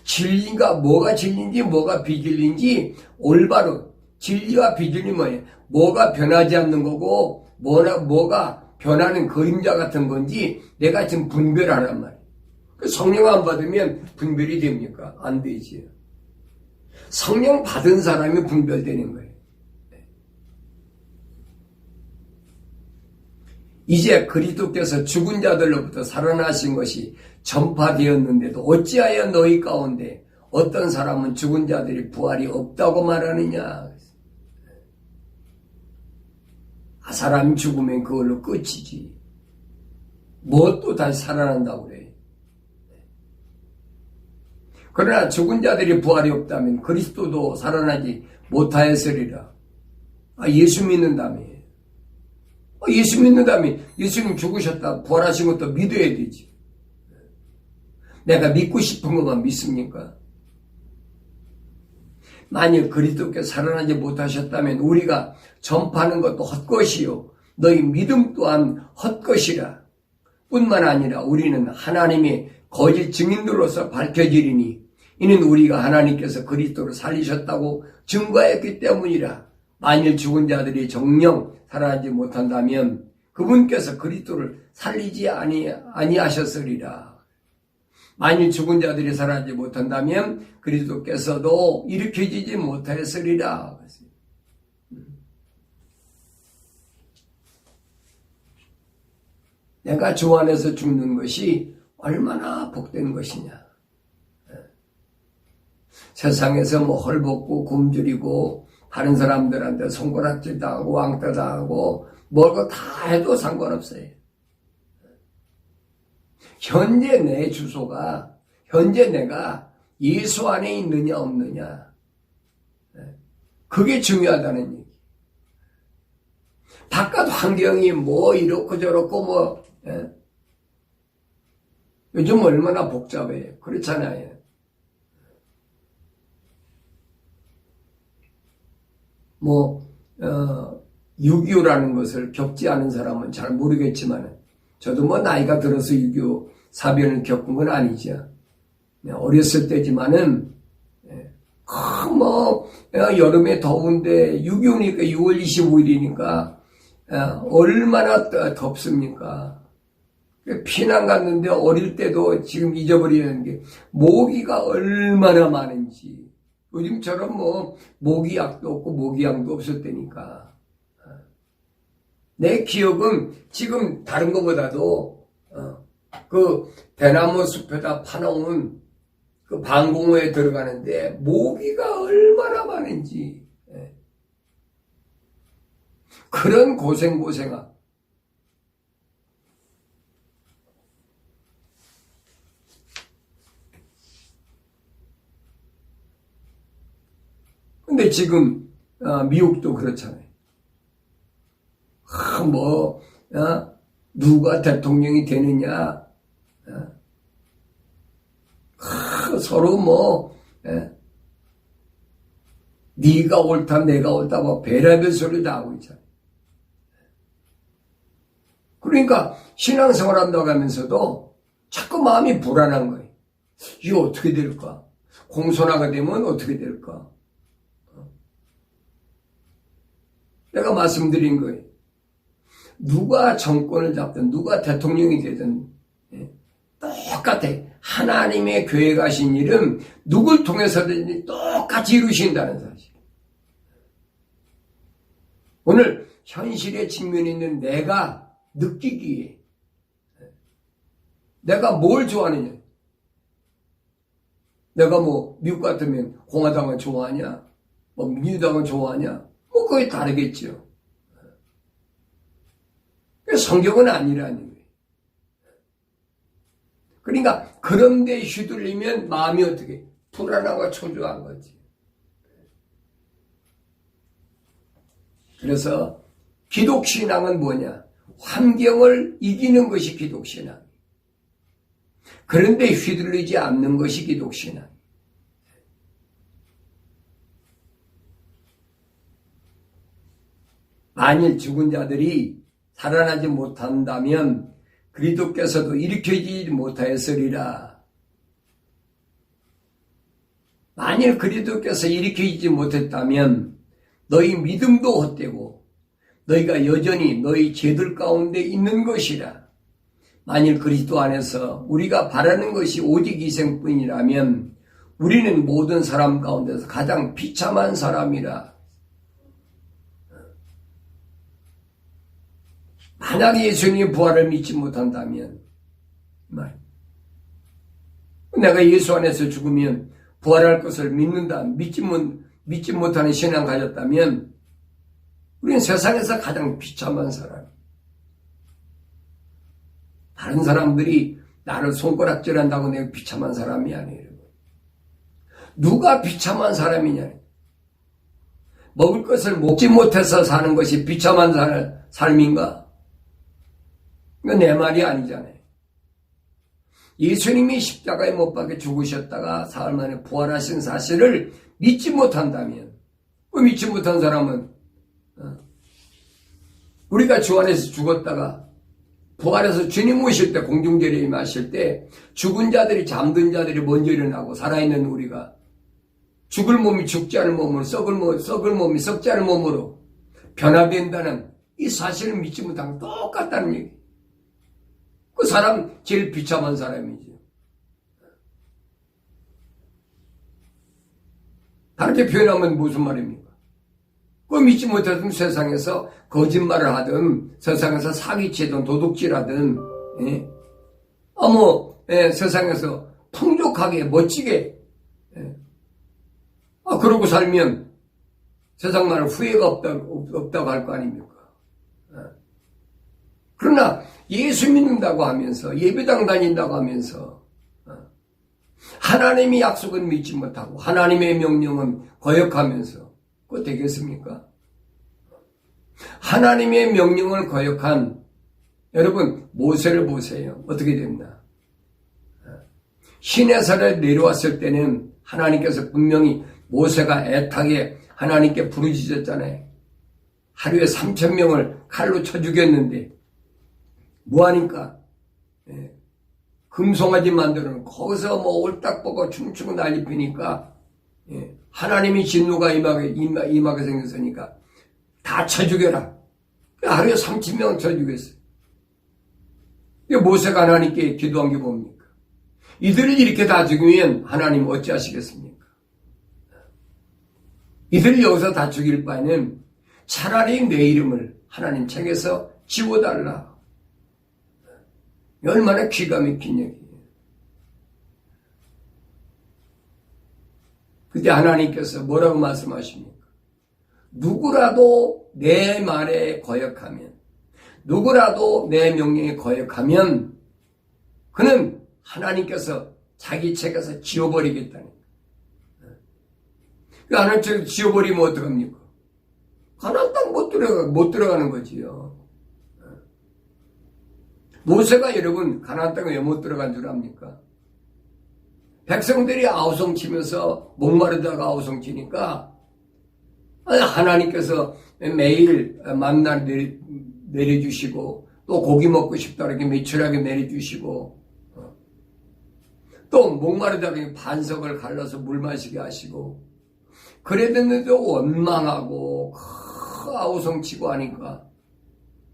진리가 뭐가 진리인지 뭐가 비진리인지 올바로 진리와 비진리 뭐예요? 뭐가 변하지 않는 거고 뭐가 변하는 그림자 같은 건지 내가 지금 분별하란 말이에요. 성령 안 받으면 분별이 됩니까? 안 되지요. 성령 받은 사람이 분별되는 거예요. 이제 그리스도께서 죽은 자들로부터 살아나신 것이 전파되었는데도 어찌하여 너희 가운데 어떤 사람은 죽은 자들이 부활이 없다고 말하느냐. 사람이 죽으면 그걸로 끝이지. 뭐 또 다시 살아난다고 그래. 그러나 죽은 자들이 부활이 없다면 그리스도도 살아나지 못하였으리라. 예수 믿는다며. 예수 믿는다며. 예수님 죽으셨다 부활하신 것도 믿어야 되지. 내가 믿고 싶은 것만 믿습니까? 만일 그리스도께서 살아나지 못하셨다면 우리가 전파하는 것도 헛것이요 너희 믿음 또한 헛것이라. 뿐만 아니라 우리는 하나님의 거짓 증인들로서 밝혀지리니 이는 우리가 하나님께서 그리스도를 살리셨다고 증거했기 때문이라. 만일 죽은 자들이 정녕 살아나지 못한다면 그분께서 그리스도를 살리지 아니하셨으리라. 만일 죽은 자들이 살아나지 못한다면 그리스도께서도 일으켜지지 못하였으리라. 내가 주 안에서 죽는 것이 얼마나 복된 것이냐. 세상에서 뭐 헐벗고 굶주리고 다른 사람들한테 손가락질 당하고 왕따 당하고 뭐고 다 해도 상관없어요. 현재 내 주소가 현재 내가 예수 안에 있느냐 없느냐 그게 중요하다는 얘기. 바깥 환경이 뭐 이렇고 저렇고 뭐 요즘 얼마나 복잡해요. 그렇잖아요. 뭐 6.25라는 것을 겪지 않은 사람은 잘 모르겠지만 저도 뭐 나이가 들어서 6.25 사변을 겪은 건 아니죠. 어렸을 때지만은 뭐 여름에 더운데 6.25니까 6월 25일이니까 얼마나 덥습니까? 피난 갔는데 어릴 때도 지금 잊어버리는 게 모기가 얼마나 많은지. 요즘처럼 뭐 모기약도 없고 모기향도 없을 때니까. 내 기억은 지금 다른 것보다도 그 대나무 숲에다 파놓은 그 방공호에 들어가는데 모기가 얼마나 많은지. 그런 고생하고. 근데 지금 미국도 그렇잖아요. 누가 대통령이 되느냐, 서로 네가 옳다 내가 옳다 뭐 별의별 소리 다 하고 있잖아요. 그러니까 신앙생활 한다고 하면서도 자꾸 마음이 불안한 거예요. 이게 어떻게 될까? 공손하게 되면 어떻게 될까? 내가 말씀드린 거예요. 누가 정권을 잡든 누가 대통령이 되든 똑같아. 하나님의 교회 가신 일은 누굴 통해서든지 똑같이 이루신다는 사실. 오늘 현실에 직면해 있는 내가 느끼기에 내가 뭘 좋아하느냐. 내가 뭐 미국 같으면 공화당을 좋아하냐 뭐 민주당을 좋아하냐 뭐 그게 다르겠죠. 성경은 아니라는 거예요. 그러니까 그런데 휘둘리면 마음이 어떻게 불안하고 초조한 거지. 그래서 기독신앙은 뭐냐? 환경을 이기는 것이 기독신앙. 그런데 휘둘리지 않는 것이 기독신앙. 만일 죽은 자들이 살아나지 못한다면 그리스도께서도 일으켜지지 못하였으리라. 만일 그리스도께서 일으켜지지 못했다면 너희 믿음도 헛되고 너희가 여전히 너희 죄들 가운데 있는 것이라. 만일 그리스도 안에서 우리가 바라는 것이 오직 희생뿐이라면 우리는 모든 사람 가운데서 가장 비참한 사람이라. 만약 예수님의 부활을 믿지 못한다면 내가 예수 안에서 죽으면 부활할 것을 믿는다. 믿지 못하는 신앙 가졌다면 우리는 세상에서 가장 비참한 사람. 다른 사람들이 나를 손가락질한다고 내가 비참한 사람이 아니에요. 누가 비참한 사람이냐. 먹을 것을 먹지 못해서 사는 것이 비참한 삶인가? 이건 내 말이 아니잖아요. 예수님이 십자가에 못 박혀 죽으셨다가 사흘 만에 부활하신 사실을 믿지 못한다면, 그 믿지 못한 사람은 우리가 주 안에서 죽었다가 부활해서 주님 오실 때, 공중제리에 임하실 때 죽은 자들이, 잠든 자들이 먼저 일어나고 살아있는 우리가 죽을 몸이 죽지 않을 몸으로, 썩을 몸이 썩지 않을 몸으로 변화된다는 이 사실을 믿지 못하면 똑같다는 얘기. 그 사람 제일 비참한 사람이죠. 다르게 표현하면 무슨 말입니까? 그 믿지 못했으면 세상에서 거짓말을 하든, 세상에서 사기치든, 도둑질하든, 세상에서 풍족하게, 멋지게, 그러고 살면 세상 말은 후회가 없다고 할 거 아닙니까? 그러나 예수 믿는다고 하면서, 예배당 다닌다고 하면서, 하나님의 약속은 믿지 못하고 하나님의 명령은 거역하면서 그거 되겠습니까? 하나님의 명령을 거역한 여러분 모세를 보세요. 어떻게 됐나? 시내산에 내려왔을 때는 하나님께서 분명히 모세가 애타게 하나님께 부르짖었잖아요. 하루에 3,000명을 칼로 쳐 죽였는데 뭐하니까? 금송아지 만들어 놓고 거기서 옳딱 보고 춤추고 난리 피니까 하나님이 진노가 임하게 생겼으니까 다 쳐 죽여라. 하루에 30명 쳐 죽였어요. 모세가 하나님께 기도한 게 뭡니까? 이들을 이렇게 다 죽이면 하나님 어찌하시겠습니까? 이들을 여기서 다 죽일 바에는 차라리 내 이름을 하나님 책에서 지워달라. 얼마나 기가 막힌 얘기예요. 그때 하나님께서 뭐라고 말씀하십니까? 누구라도 내 말에 거역하면, 누구라도 내 명령에 거역하면 그는 하나님께서 자기 책에서 지워버리겠다는 거예요. 하나님 책에서 지워버리면 어떡합니까? 가나안 땅 못 들어가는 거지요. 모세가 여러분 가나안 땅에 왜 못 들어간 줄 압니까? 백성들이 아우성 치면서 목마르다가 아우성 치니까 하나님께서 매일 만나 내려주시고 또 고기 먹고 싶다 이렇게 매출하게 내려주시고 또 목마르다가 반석을 갈라서 물 마시게 하시고 그랬는데도 원망하고 아우성 치고 하니까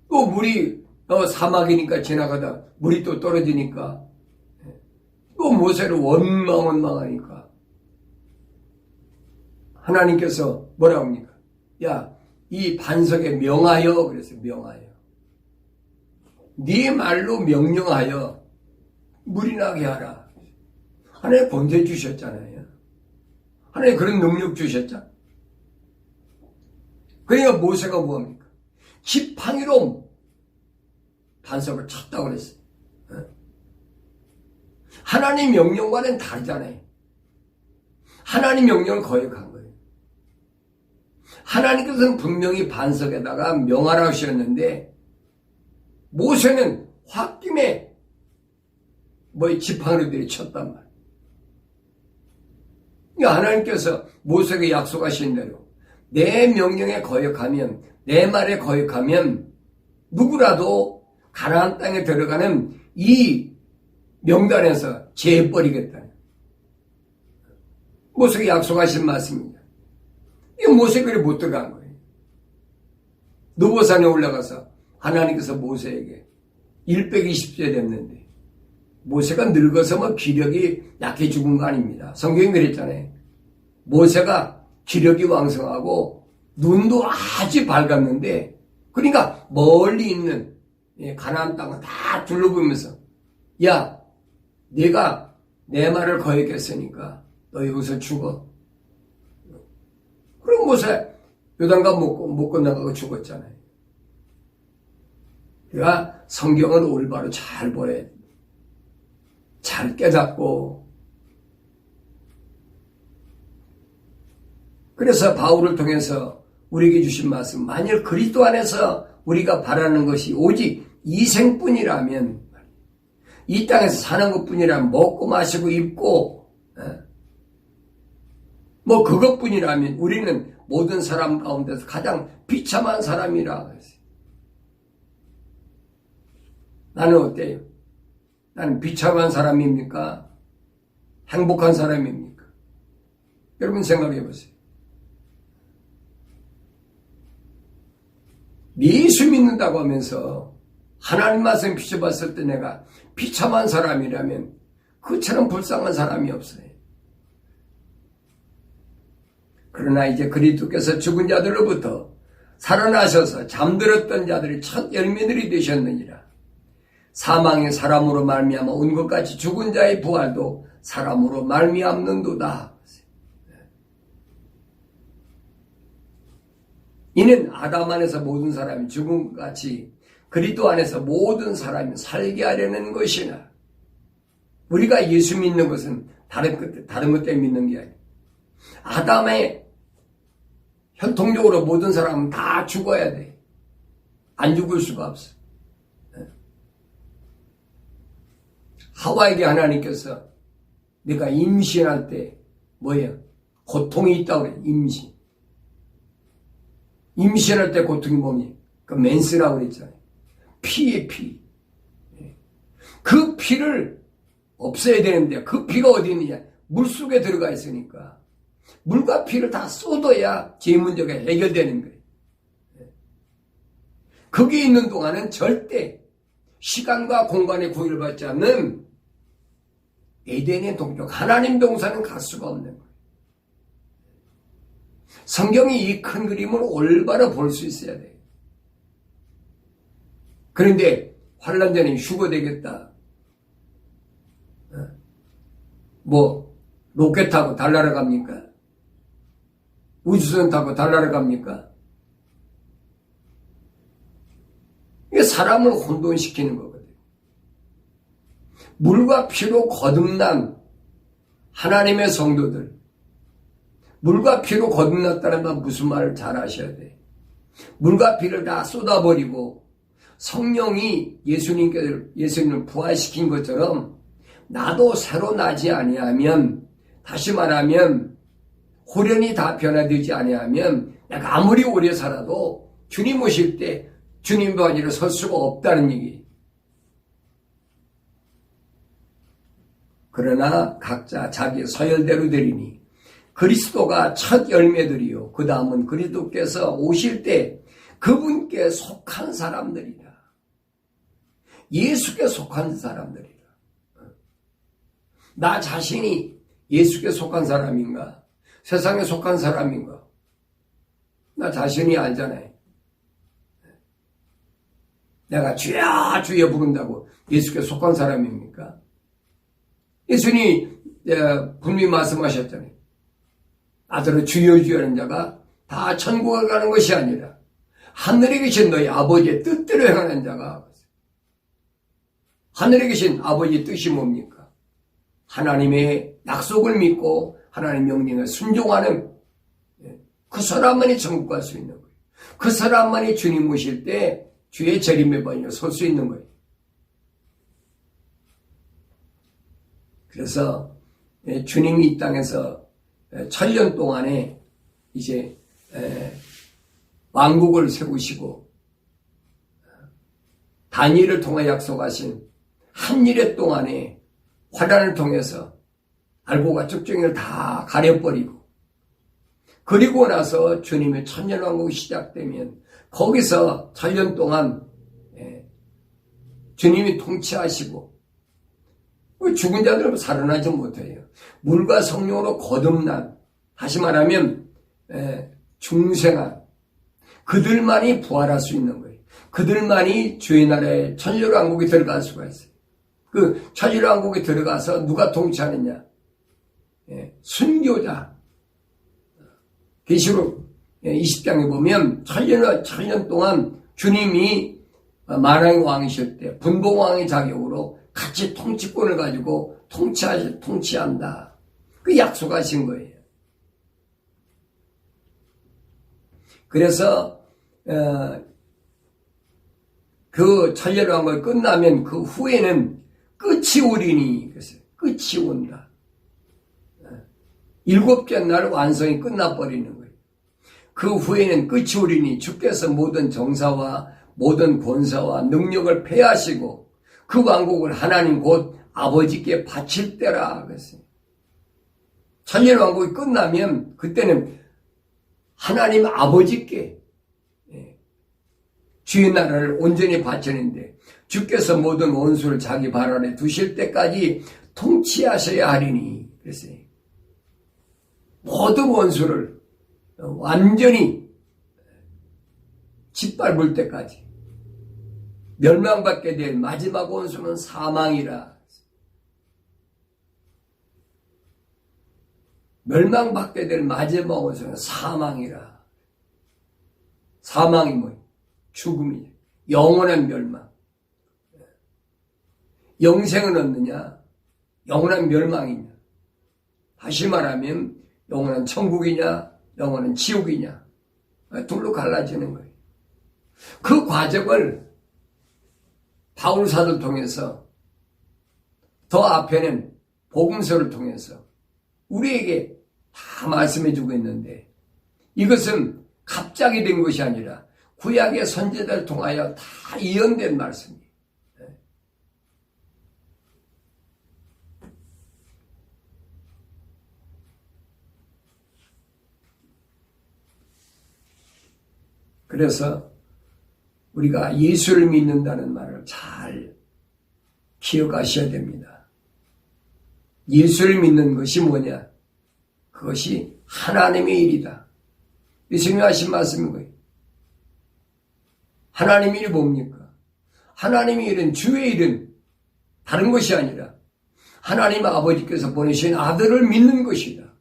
또 물이 사막이니까 지나가다 물이 또 떨어지니까 또 모세를 원망하니까 하나님께서 뭐라고 합니까? 야, 이 반석에 명하여, 그래서 명하여. 네 말로 명령하여 물이 나게 하라. 하나님 권세 주셨잖아요. 하나님 그런 능력 주셨잖아요. 그러니까 모세가 뭐합니까? 지팡이로 반석을 쳤다고 그랬어요. 하나님 명령과는 다르잖아요. 하나님 명령을 거역한 거예요. 하나님께서는 분명히 반석에다가 명하라고 하셨는데 모세는 홧김에 지팡이로 내리쳤단 말이에요. 그러니까 하나님께서 모세에게 약속하신 대로 내 명령에 거역하면, 내 말에 거역하면 누구라도 가나안 땅에 들어가는 이 명단에서 제버리겠다. 모세에게 약속하신 말씀입니다. 이 모세가 그래 못 들어간 거예요. 느보산에 올라가서 하나님께서 모세에게 120세 됐는데 모세가 늙어서 기력이 약해 죽은 거 아닙니다. 성경이 그랬잖아요. 모세가 기력이 왕성하고 눈도 아주 밝았는데 그러니까 멀리 있는 가나안 땅을 다 둘러보면서 야, 내가 내 말을 거역했으니까 너 여기서 죽어. 그럼 모세 요단강 못 건너가고 죽었잖아요. 그러니까 성경을 올바로 잘 보여야 돼. 잘 깨닫고. 그래서 바울을 통해서 우리에게 주신 말씀, 만일 그리스도 안에서 우리가 바라는 것이 오직 이생뿐이라면 이 땅에서 사는 것뿐이라면 먹고 마시고 입고 뭐 그것뿐이라면 우리는 모든 사람 가운데서 가장 비참한 사람이라 그랬어요. 나는 어때요? 나는 비참한 사람입니까? 행복한 사람입니까? 여러분 생각해 보세요. 예수 믿는다고 하면서 하나님 말씀 비춰봤을 때 내가 비참한 사람이라면 그처럼 불쌍한 사람이 없어요. 그러나 이제 그리스도께서 죽은 자들로부터 살아나셔서 잠들었던 자들이 첫 열매들이 되셨느니라. 사망의 사람으로 말미암아 온 것 같이 죽은 자의 부활도 사람으로 말미암는도다. 이는 아담 안에서 모든 사람이 죽은 것 같이 그리스도 안에서 모든 사람이 살게 하려는 것이나, 우리가 예수 믿는 것은 다른 것 때문에 믿는 게 아니에요. 아담의 혈통적으로 모든 사람은 다 죽어야 돼. 안 죽을 수가 없어. 하와에게 하나님께서 내가 임신할 때 뭐예요? 고통이 있다고 그래. 임신할 때 고통이 뭐니? 그 맨스라고 그랬잖아요. 피의 피. 그 피를 없애야 되는데 그 피가 어디 있느냐? 물속에 들어가 있으니까 물과 피를 다 쏟아야 죄 문제가 해결되는 거예요. 거기 있는 동안은 절대 시간과 공간에 구애받지 않는 에덴의 동쪽 하나님 동산은 갈 수가 없는 거예요. 성경이 이 큰 그림을 올바로 볼 수 있어야 돼요. 그런데 환란 전에 휴거 되겠다. 뭐 로켓 타고 달나라 갑니까? 우주선 타고 달나라 갑니까? 이게 사람을 혼돈시키는 거거든요. 물과 피로 거듭난 하나님의 성도들, 물과 피로 거듭났다는 건 무슨 말을 잘 아셔야 돼. 물과 피를 다 쏟아버리고 성령이 예수님을 부활시킨 것처럼 나도 새로 나지 아니하면, 다시 말하면 홀연히 다 변화되지 아니하면 내가 아무리 오래 살아도 주님 오실 때 주님 바지로 설 수가 없다는 얘기. 그러나 각자 자기 서열대로 되리니 그리스도가 첫 열매들이요, 그 다음은 그리스도께서 오실 때 그분께 속한 사람들이라. 예수께 속한 사람들이라. 나 자신이 예수께 속한 사람인가? 세상에 속한 사람인가? 나 자신이 알잖아요. 내가 주야 주야 부른다고 예수께 속한 사람입니까? 예수님이 분명히 말씀하셨잖아요. 아들은 주여 주여 하는 자가 다 천국에 가는 것이 아니라 하늘에 계신 너희 아버지의 뜻대로 행하는 자가. 하늘에 계신 아버지의 뜻이 뭡니까? 하나님의 약속을 믿고 하나님 명령에 순종하는 그 사람만이 천국 갈 수 있는 거예요. 그 사람만이 주님 오실 때 주의 재림의 번이로 설 수 있는 거예요. 그래서 주님이 이 땅에서 1000년 동안에 이제 왕국을 세우시고 다니엘을 통해 약속하신 한 일의 동안에 환란을 통해서 알고가 쭉정이를 다 가려버리고, 그리고 나서 주님의 천년왕국이 시작되면 거기서 1000년 동안 주님이 통치하시고 죽은 자들은 살아나지 못해요. 물과 성령으로 거듭난, 다시 말하면 중생한 그들만이 부활할 수 있는 거예요. 그들만이 주의 나라에 천년왕국에 들어갈 수가 있어요. 그 천년왕국에 들어가서 누가 통치하느냐? 순교자. 계시록 20장에 보면 천년 동안 주님이 만왕의 왕이실 때 분봉왕의 자격으로 같이 통치권을 가지고 통치한다. 그 약속하신 거예요. 그래서 그 천년왕국이 끝나면 그 후에는 끝이 오리니. 그래서 끝이 온다. 7째 날 완성이 끝나버리는 거예요. 그 후에는 끝이 오리니 주께서 모든 정사와 모든 권사와 능력을 폐하시고 그 왕국을 하나님 곧 아버지께 바칠 때라. 그랬어요. 천년왕국이 끝나면 그때는 하나님 아버지께 주의 나라를 온전히 바치는데 주께서 모든 원수를 자기 발 아래 두실 때까지 통치하셔야 하리니. 그랬어요. 모든 원수를 완전히 짓밟을 때까지. 멸망받게 될 마지막 원수는 사망이라. 멸망받게 될 마지막 원수는 사망이라. 사망이 뭐예요? 죽음이냐. 영원한 멸망. 영생은 얻느냐? 영원한 멸망이냐? 다시 말하면 영원한 천국이냐? 영원한 지옥이냐? 둘로 갈라지는 거예요. 그 과정을 바울 사도를 통해서 더 앞에는 복음서를 통해서 우리에게 다 말씀해 주고 있는데 이것은 갑자기 된 것이 아니라 구약의 선지자를 통하여 다 이언된 말씀이에요. 그래서 우리가 예수를 믿는다는 말을 잘 기억하셔야 됩니다. 예수를 믿는 것이 뭐냐? 그것이 하나님의 일이다. 예수님이 하신 말씀인 거예요. 하나님의 일이 뭡니까? 하나님의 일은 주의 일은 다른 것이 아니라 하나님 아버지께서 보내신 아들을 믿는 것이다.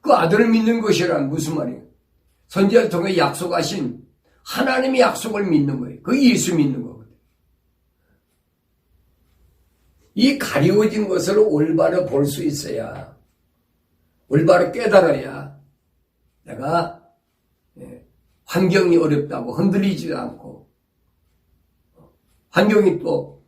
그 아들을 믿는 것이란 무슨 말이에요? 선지자를 통해 약속하신 하나님의 약속을 믿는 거예요. 그 예수 믿는 거거든요. 이 가리워진 것을 올바로 볼 수 있어야, 올바로 깨달아야 내가 환경이 어렵다고 흔들리지도 않고 환경이 또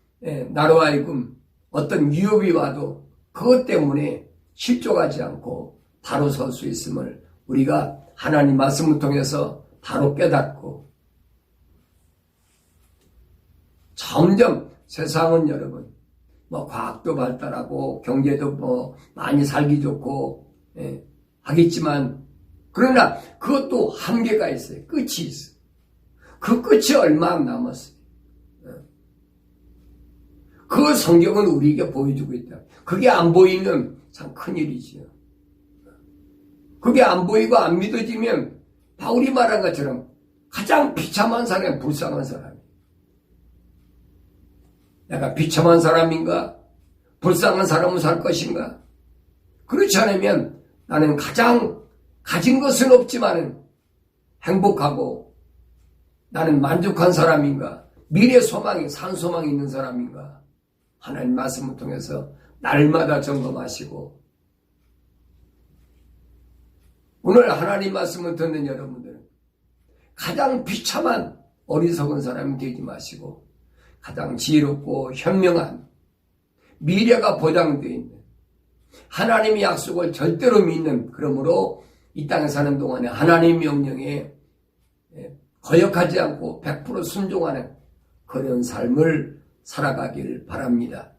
나로 하여금 어떤 위협이 와도 그것 때문에 실족하지 않고 바로 설 수 있음을 우리가 하나님 말씀을 통해서 바로 깨닫고 점점 세상은 여러분 과학도 발달하고 경제도 많이 살기 좋고 하겠지만 그러나 그것도 한계가 있어요. 끝이 있어요. 그 끝이 얼마 안 남았어요. 그 성경은 우리에게 보여주고 있다. 그게 안 보이면 참 큰일이지요. 그게 안 보이고 안 믿어지면 바울이 말한 것처럼 가장 비참한 사람이 불쌍한 사람이에요. 내가 비참한 사람인가? 불쌍한 사람은 살 것인가? 그렇지 않으면 나는 가장 가진 것은 없지만 행복하고 나는 만족한 사람인가? 미래 소망이 산소망이 있는 사람인가? 하나님 말씀을 통해서 날마다 점검하시고 오늘 하나님 말씀을 듣는 여러분들은 가장 비참한 어리석은 사람이 되지 마시고 가장 지혜롭고 현명한 미래가 보장되어 있는 하나님의 약속을 절대로 믿는 그러므로 이 땅에 사는 동안에 하나님의 명령에 거역하지 않고 100% 순종하는 그런 삶을 살아가길 바랍니다.